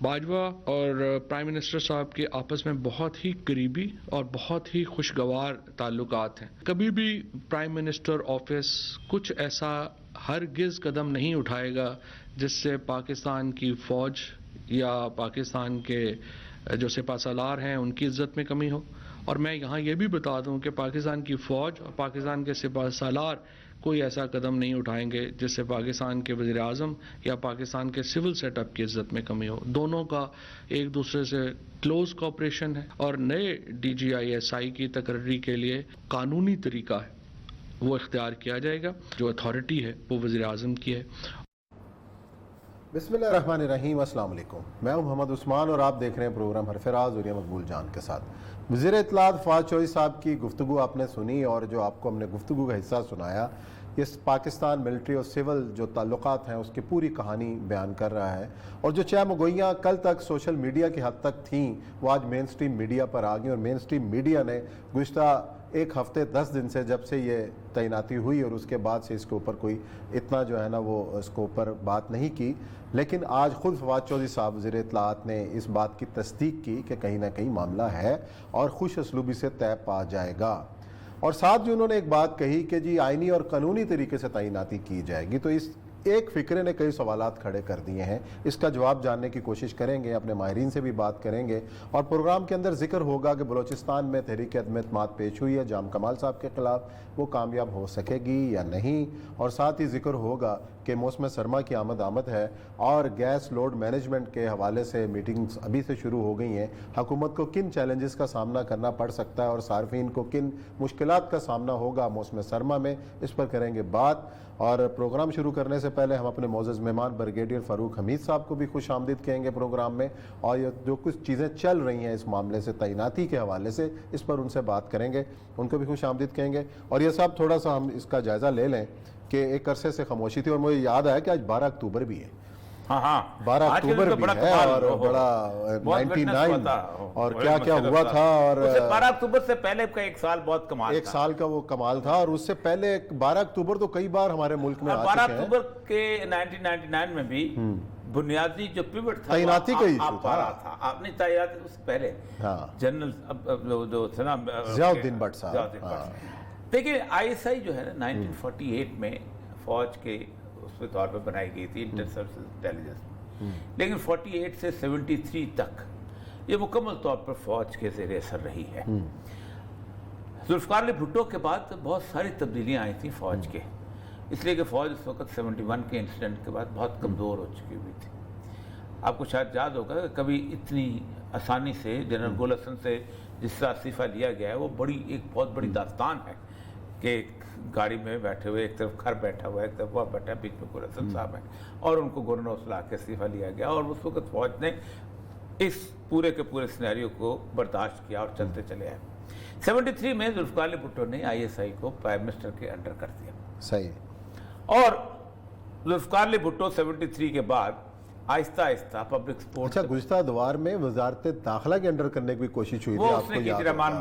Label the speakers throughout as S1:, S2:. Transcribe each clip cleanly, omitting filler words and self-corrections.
S1: باجوہ اور prime minister صاحب کے آپس میں بہت ہی قریبی اور بہت ہی خوشگوار تعلقات ہیں. کبھی بھی پرائم منسٹر آفس کچھ ایسا ہرگز قدم نہیں اٹھائے گا جس سے پاکستان کی فوج یا پاکستان کے جو سپہ سالار ہیں ان کی عزت میں کمی ہو. اور میں یہاں یہ بھی بتا دوں کہ پاکستان کی فوج اور پاکستان کے سپہ سالار کوئی ایسا قدم نہیں اٹھائیں گے جس سے پاکستان کے وزیر اعظم یا پاکستان کے سول سیٹ اپ کی عزت میں کمی ہو. دونوں کا ایک دوسرے سے کلوز کوآپریشن ہے اور نئے ڈی جی آئی ایس آئی کی تقرری کے لیے قانونی طریقہ ہے وہ اختیار کیا جائے گا. جو اتھارٹی ہے وہ وزیر اعظم کی ہے.
S2: بسم اللہ الرحمن الرحیم. السلام علیکم. میں ہوں محمد عثمان اور آپ دیکھ رہے ہیں پروگرام حرف راز اور مقبول جان کے ساتھ. وزیر اطلاعات فواد چوہدری صاحب کی گفتگو آپ نے سنی اور جو آپ کو ہم نے گفتگو کا حصہ سنایا یہ پاکستان ملٹری اور سول جو تعلقات ہیں اس کی پوری کہانی بیان کر رہا ہے. اور جو چہمگوئیاں کل تک سوشل میڈیا کی حد تک تھیں وہ آج مین سٹریم میڈیا پر آ گئیں اور مین سٹریم میڈیا نے گزشتہ ایک ہفتے 10 دن سے جب سے یہ تعیناتی ہوئی اور اس کے بعد سے اس کے اوپر کوئی اتنا جو ہے نا وہ اس کے اوپر بات نہیں کی. لیکن آج خود فواد چوہدری صاحب وزیر اطلاعات نے اس بات کی تصدیق کی کہ کہیں نہ کہیں معاملہ ہے اور خوش اسلوبی سے طے پا جائے گا. اور ساتھ جو انہوں نے ایک بات کہی کہ جی آئینی اور قانونی طریقے سے تعیناتی کی جائے گی. تو اس ایک فکرے نے کئی سوالات کھڑے کر دیے ہیں. اس کا جواب جاننے کی کوشش کریں گے, اپنے ماہرین سے بھی بات کریں گے اور پروگرام کے اندر ذکر ہوگا کہ بلوچستان میں تحریک عدم اعتماد پیش ہوئی ہے جام کمال صاحب کے خلاف, وہ کامیاب ہو سکے گی یا نہیں. اور ساتھ ہی ذکر ہوگا کہ موسم سرما کی آمد ہے اور گیس لوڈ مینجمنٹ کے حوالے سے میٹنگز ابھی سے شروع ہو گئی ہیں. حکومت کو کن چیلنجز کا سامنا کرنا پڑ سکتا ہے اور صارفین کو کن مشکلات کا سامنا ہوگا موسم سرما میں, اس پر کریں گے بات. اور پروگرام شروع کرنے سے پہلے ہم اپنے معزز مہمان بریگیڈیئر فاروق حمید صاحب کو بھی خوش آمدید کہیں گے پروگرام میں, اور یہ جو کچھ چیزیں چل رہی ہیں اس معاملے سے تعیناتی کے حوالے سے اس پر ان سے بات کریں گے, ان کو بھی خوش آمدید کہیں گے. اور یہ صاحب تھوڑا سا ہم اس کا جائزہ لے لیں کہ ایک عرصے سے خاموشی تھی اور مجھے یاد آیا کہ آج 12 اکتوبر بھی ہے. 12 اکتوبر بھی ہے اور بڑا 99 اور کیا کیا ہوا تھا. اور
S3: 12 اکتوبر سے پہلے کا ایک سال بہت کمال,
S2: ایک سال کا وہ کمال تھا. اور اس سے پہلے 12 اکتوبر تو کئی بار ہمارے ملک میں آ چکے ہیں.
S3: 12 اکتوبر کے 1999 میں بھی بنیادی جو پیوٹ تھا
S2: تعیناتی کا ایشو
S3: تھا. آپ نے تعیناتی اس سے پہلے جنرل جو تھے نا
S2: ضیاء الدین بٹ صاحب.
S3: دیکھیں آئی ایس آئی جو ہے نا 1948 میں فوج کے اس طور پہ بنائی گئی تھی, انٹر سروسز انٹیلیجنس, لیکن 48 سے 73 تک یہ مکمل طور پر فوج کے زیر اثر رہی ہے. ذوالفقار علی بھٹو کے بعد بہت ساری تبدیلیاں آئی تھیں فوج کے, اس لیے کہ فوج اس وقت 71 کے انسیڈنٹ کے بعد بہت کمزور ہو چکی ہوئی تھی. آپ کو شاید یاد ہوگا کہ کبھی اتنی آسانی سے جنرل گول حسن سے جس طرح استعفیٰ لیا گیا ہے وہ ایک بہت بڑی داستان ہے کہ گاڑی میں بیٹھے ہوئے ایک طرف گھر بیٹھا ہوا ہے, ایک طرف وہ بیٹھا ہے, بیچ میں گول حسن صاحب ہیں اور ان کو گورنر ہاؤس لا کے استعفیٰ لیا گیا. اور اس وقت فوج نے اس پورے کے پورے سینیریو کو برداشت کیا اور چلتے چلے آئے. 73 میں ذوالفقار علی بھٹو نے آئی ایس آئی کو پرائم منسٹر کے انڈر کر دیا.
S2: صحیح.
S3: اور ذوالفقار علی بھٹو 73 کے بعد آہستہ آہستہ پبلک سپورٹ.
S2: اچھا, گزشتہ دوار میں وزارت داخلہ کے انڈر کرنے کی کوشش ہوئی تھی, آپ کو یاد ہے رحمان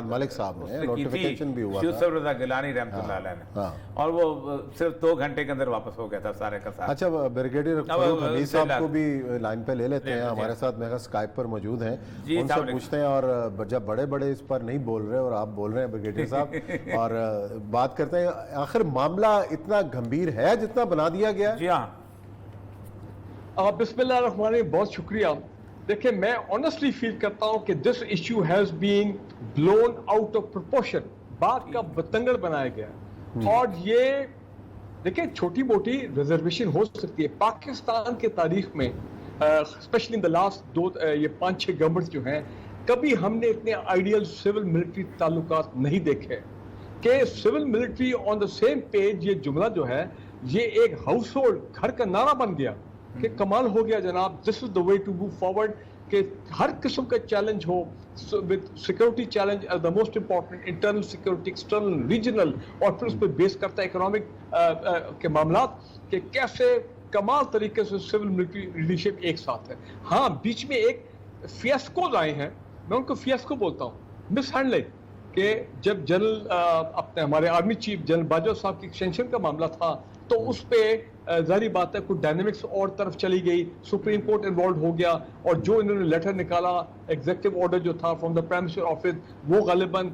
S2: ملک صاحب نے نوٹیفیکیشن بھی ہوا تھا,
S3: یوسف رضا گیلانی رحمۃ اللہ علیہ نے, اور وہ صرف 2 گھنٹے کے اندر واپس ہو گیا تھا سارے کا سارا.
S2: اچھا, بریگیڈیئر فاروق حمید صاحب کو بھی لائن پہ لے لیتے ہیں, ہمارے ساتھ میرا اسکائپ پر موجود ہیں, ان سے پوچھتے ہیں. اور جب بڑے بڑے اس پر نہیں بول رہے اور آپ بول رہے ہیں بریگیڈیئر صاحب, اور بات کرتے ہیں آخر معاملہ اتنا گھمبیر ہے جتنا بنا دیا گیا.
S3: جی ہاں,
S4: بسم اللہ الرحمن الرحیم, بہت شکریہ. دیکھیں میں آنیسٹلی فیل کرتا ہوں کہ this issue has been blown out of proportion, بات کا بتنگڑ بنایا گیا. اور یہ دیکھیں چھوٹی موٹی ریزرویشن ہو سکتی ہے پاکستان کے تاریخ میں, specially in the last 5-6 governments جو ہیں, کبھی ہم نے اتنے آئیڈیل سول ملٹری تعلقات نہیں دیکھے کہ civil military on the same page. یہ جملہ جو ہے یہ ایک ہاؤس ہولڈ گھر کا نعرہ بن گیا کہ کمال ہو گیا جناب, دس از دا وے ٹو موو فارورڈ. کہ ہر قسم کا challenge who, security challenge as the most important, internal security, external, regional, اور پھر اس پہ بیس کرتا ہے اکنامک کے معاملات کہ کیسے کمال طریقے سے سول ملٹری لیڈرشپ ایک ساتھ ہے. ہاں بیچ میں ایک فیاسکوز آئے ہیں, میں ان کو فیاسکو بولتا ہوں, مس ہینڈلنگ, کہ جب جنرل اپنے ہمارے آرمی چیف جنرل باجوہ صاحب کی ایکسٹینشن کا معاملہ تھا تو اس پہ ظاہری بات ہے کوئی ڈائنامکس اور طرف چلی گئی, سپریم کورٹ انوالو ہو گیا, اور جو انہوں نے لیٹر نکالا ایگزیکٹو آرڈر جو تھا from the prime minister office, وہ غالباً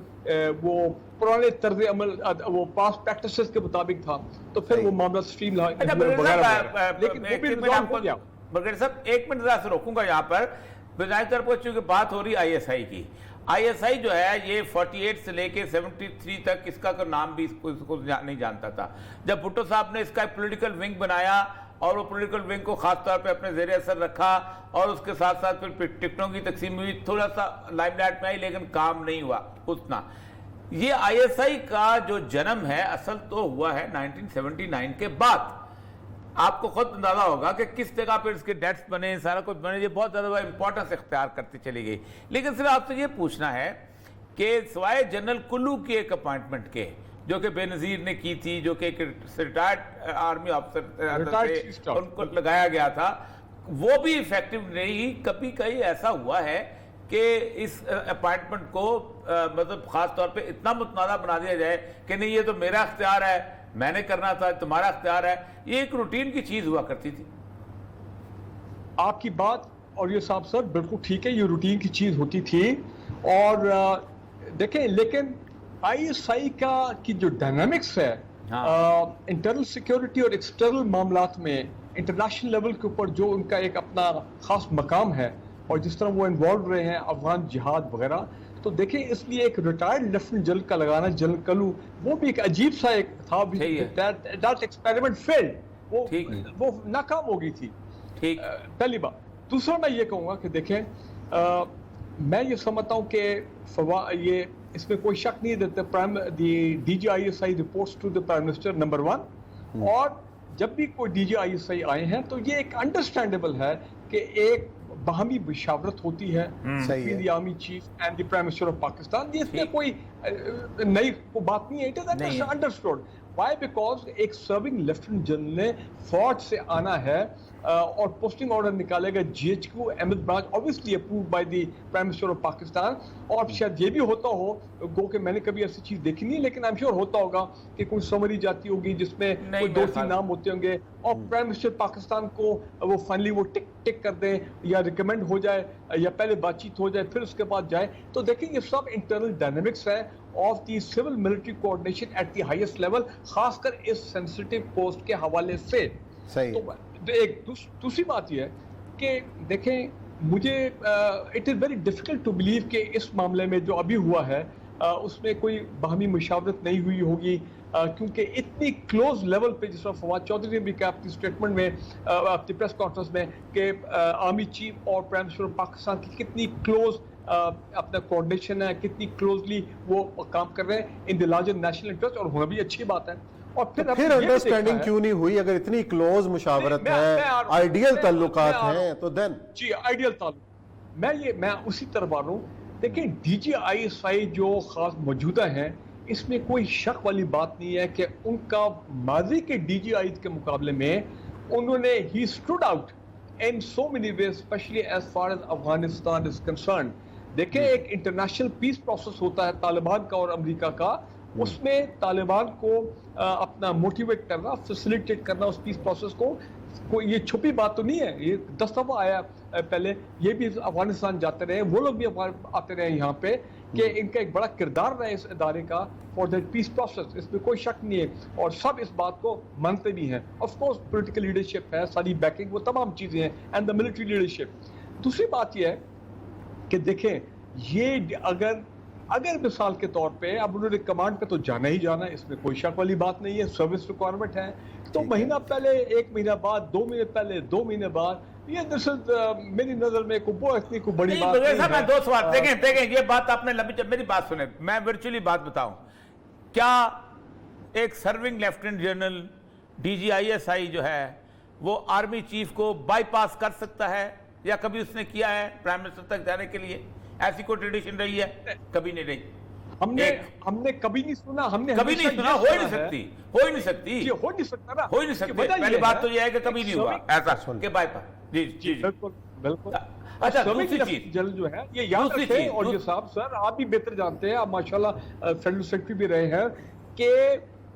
S4: وہ پرانے طرز عمل وہ پاس پریکٹسز کے مطابق تھا, تو پھر وہ معاملہ اسٹریم لیکن وہ بھی ریزالو ہو گیا.
S3: برگریز صاحب ایک منٹ ذرا سے روکوں گا یہاں پر. بنائے طور پر چونکہ بات ہو رہی آئی ایس آئی کی, آئی ایس آئی جو ہے یہ 48 سے لے کے 73 تک اس کا نام بھی اس کو نہیں جانتا تھا. جب بھٹو صاحب نے اس کا ایک پولیٹیکل ونگ بنایا اور وہ پولیٹیکل ونگ کو خاص طور پہ اپنے زیر اثر رکھا, اور اس کے ساتھ ساتھ پھر ٹکٹوں کی تقسیم ہوئی, تھوڑا سا لائم لائٹ میں آئی لیکن کام نہیں ہوا اتنا. یہ آئی ایس آئی کا جو جنم ہے اصل تو ہوا ہے 1979 کے بعد. آپ کو خود اندازہ ہوگا کہ کس جگہ پہ اس کے ڈیٹس بنے, سارا کچھ بنے, یہ بہت زیادہ امپورٹنس اختیار کرتی چلی گئی. لیکن صرف آپ سے یہ پوچھنا ہے کہ سوائے جنرل کلو کی ایک اپائنٹمنٹ کے جو کہ بے نظیر نے کی تھی, جو کہ ایک ریٹائرڈ آرمی آفسر ان کو لگایا گیا تھا, وہ بھی ایفیکٹو نہیں. کبھی کہیں ایسا ہوا ہے کہ اس اپائنٹمنٹ کو مطلب خاص طور پہ اتنا متنازع بنا دیا جائے کہ نہیں یہ تو میرا اختیار ہے, میں نے کرنا تھا, تمہارا اختیار ہے. یہ ایک روٹین کی چیز ہوا کرتی تھی.
S4: آپ کی بات اور یہ صاحب سر بالکل ٹھیک ہے, یہ روٹین کی چیز ہوتی تھی. اور دیکھیں لیکن آئی ایس آئی کا کی جو ڈائنامکس ہے انٹرنل سیکیورٹی اور ایکسٹرنل معاملات میں انٹرنیشنل لیول کے اوپر جو ان کا ایک اپنا خاص مقام ہے, اور جس طرح وہ انوالو رہے ہیں افغان جہاد وغیرہ, تو دیکھیں اس لیے ایک ریٹائرڈ لیفٹنٹ جنرل کا لگانا, جنرل کلو, وہ بھی ایک عجیب سا ایک تھا. دیٹ ایکسپیریمنٹ فیلڈ, وہ ناکام ہو گئی تھی. پہلی بات. دوسرا میں یہ کہوں گا کہ دیکھیں میں یہ سمجھتا ہوں کہ یہ اس میں کوئی شک نہیں دیتے D G I S I reports to the prime minister number 1, اور جب بھی کوئی ڈی جی آئی ایس آئی آئے ہیں تو یہ ایک انڈرسٹینڈیبل ہے کہ ایک باہمی مشاورت ہوتی ہے between the army chief and the prime minister of Pakistan. یہ اس میں کوئی نئی بات نہیں ہے, it is understood. Why? Because ایک سرونگ لیفٹنٹ جنرل نے فوج سے آنا ہے اور پوسٹنگ آرڈر نکالے گا G H Q Ahmad branch, obviously approved by the prime minister of Pakistan. اور شاید یہ بھی ہوتا ہو, گو کہ میں نے کبھی ایسی چیز دیکھی نہیں, لیکن I'm sure ہوتا ہوگا کہ کوئی سمری جاتی ہوگی جس میں کوئی 2-3 نام ہوتے ہوں گے, اور پرائم منسٹر پاکستان کو وہ فائنلی وہ ٹک کر دیں, یا ریکمینڈ ہو جائے, یا پہلے بات چیت ہو جائے پھر اس کے بعد جائے. تو دیکھیں یہ سب انٹرنل ڈائنامکس ہے of the civil military coordination at the highest level, خاص کر اس سینسٹیو پوسٹ کے حوالے سے. ایک دوسری بات یہ ہے کہ دیکھیں مجھے it is very difficult to believe کہ اس معاملے میں جو ابھی ہوا ہے اس میں کوئی باہمی مشاورت نہیں ہوئی ہوگی, کیونکہ اتنی کلوز لیول پہ, جس طرح فواد چودھری نے بھی کہا اپنی اسٹیٹمنٹ میں, اپنی پریس کانفرنس میں, کہ آرمی چیف اور پرائم منسٹر آف پاکستان کی کتنی کلوز اپنا کوآرڈینیشن ہے, کتنی کلوزلی وہ کام کر رہے ہیں ان دی لارجر نیشنل انٹرسٹ, اور ہونا بھی اچھی بات ہے. اور پھر
S2: انڈرسٹینڈنگ کیوں نہیں ہوئی اگر اتنی کلوز مشاورت ہے, آئیڈیل تعلقات ہیں تو دین
S4: جی آئیڈیل تعلق. میں اسی طرف آ رہا ہوں. دیکھیں D G I S I جو خاص موجودہ ہیں, اس میں کوئی شک والی بات نہیں ہے کہ ان کا ماضی کے ڈی جی آئی کے مقابلے میں انہوں نے ہی stood out in so many ways, especially as far as Afghanistan is concerned. دیکھیں ایک انٹرنیشنل پیس پروسیس ہوتا ہے طالبان کا اور امریکہ کا, اس میں طالبان کو اپنا موٹیویٹ کرنا, فیسیلیٹیٹ کرنا اس پیس پروسیس کو, کوئی یہ چھپی بات تو نہیں ہے. یہ 10 دفعہ آیا پہلے, یہ بھی افغانستان جاتے رہے, وہ لوگ بھی آتے رہے یہاں پہ, کہ ان کا ایک بڑا کردار رہا ہے اس ادارے کا فار دیٹ پیس پروسیس, اس میں کوئی شک نہیں ہے, اور سب اس بات کو مانتے بھی ہیں. آف کورس پولیٹیکل لیڈرشپ ہے, ساری بیکنگ, وہ تمام چیزیں ہیں, اینڈ دا ملٹری لیڈرشپ. دوسری بات یہ ہے کہ دیکھیں یہ اگر مثال کے طور پہ اب انہوں نے کمانڈ پہ تو جانا ہی جانا ہے, اس میں کوئی شک والی بات نہیں ہے, سروس ریکوائرمنٹ ہے, تو مہینہ پہلے, 1 مہینہ بعد, 2 مہینے پہلے, 2 مہینے بعد, یہ دراصل میری نظر میں اتنی کوئی بڑی بات نہیں ہے.
S3: میں 2 سوال, دیکھیں یہ بات آپ نے لمبی, میری بات سنیں, میں ورچولی بات بتاؤں. کیا ایک serving lieutenant general D G I S I جو ہے وہ آرمی چیف کو بائی پاس کر سکتا ہے, یا کبھی اس نے کیا ہے پرائم منسٹر تک جانے کے لیے؟ ایسی کوئی ٹریڈیشن رہی ہے؟ کبھی نہیں رہی.
S4: ہم نے کبھی نہیں سنا,
S3: کبھی نہیں سنا, ہو ہی نہیں سکتی, ہو ہی نہیں سکتی,
S4: ہو نہیں سکتا نا,
S3: ہو ہی نہیں سکتی. پہلی بات تو یہ ہے کہ کبھی نہیں ہوا ایسا کہ بائی پاس. جی جی
S4: بالکل.
S3: اچھا دوسری چیز
S4: جنرل جو ہے یہ یاد رکھیں, اور یہ صاحب سر آپ بھی بہتر جانتے ہیں, آپ ماشاءاللہ فیڈرل سیکرٹری بھی رہے ہیں, کہ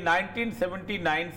S3: 1979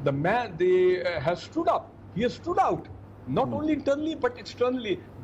S4: the man has stood up, he has stood out not only internally but externally।